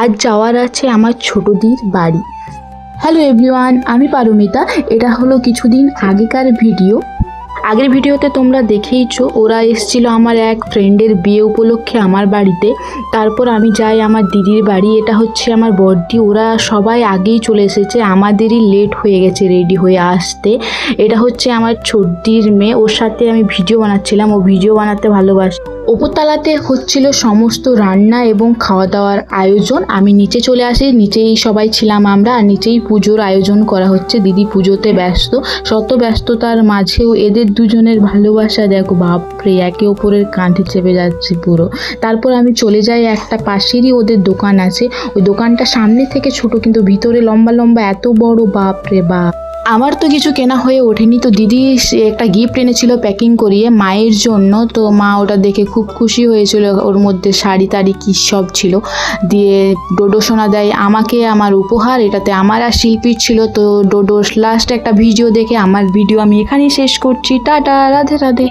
আজ যাওয়ার আছে আমার ছোটদির বাড়ি। হ্যালো এভরিওয়ান, আমি পারমিতা। এটা হলো কিছুদিন আগেকার ভিডিও। আগের ভিডিওতে তোমরা দেখেইছো ওরা এসেছিলো আমার এক ফ্রেন্ডের বিয়ে উপলক্ষে আমার বাড়িতে। তারপর আমি যাই আমার দিদির বাড়ি, এটা হচ্ছে আমার বড়দি। ওরা সবাই আগেই চলে এসেছে, আমাদেরই লেট হয়ে গেছে রেডি হয়ে আসতে। এটা হচ্ছে আমার ছোটদির মেয়ে, ওর সাথে আমি ভিডিও বানাচ্ছিলাম, ও ভিডিও বানাতে ভালোবাসে। ওপরতলাতে হচ্ছিল সমস্ত রান্না এবং খাওয়া দাওয়ার আয়োজন। আমি নিচে চলে আসি, নিচেই সবাই ছিলাম আমরা, আর নিচেই পুজোর আয়োজন করা হচ্ছে। দিদি পুজোতে ব্যস্ত, শত ব্যস্ততার মাঝেও এদের দুজনের ভালোবাসা দেখো, বাপরে, একে অপরের কাঁধে চেপে যাচ্ছে পুরো। তারপর আমি চলে যাই, একটা পাশেরই ওদের দোকান আছে, ওই দোকানটা সামনে থেকে ছোট কিন্তু ভিতরে লম্বা লম্বা এত বড়, বাপরে বাপ। আমার তো কিছু কেনা হয়ে ওঠেনি, তো দিদি একটা গিফট এনেছিল প্যাকিং করিয়ে মায়ের জন্য। তো মা ওটা দেখে খুব খুশি হয়েছিল, ওর মধ্যে শাড়ি টাড়ি কী সব ছিল। দিয়ে ডোডো সোনা দেয় আমাকে আমার উপহার, এটাতে আমার আর শিল্পীর ছিল। তো ডোডো লাস্ট একটা ভিডিও দেখে আমার ভিডিও আমি এখানেই শেষ করছি। টাটা, রাধে রাধে।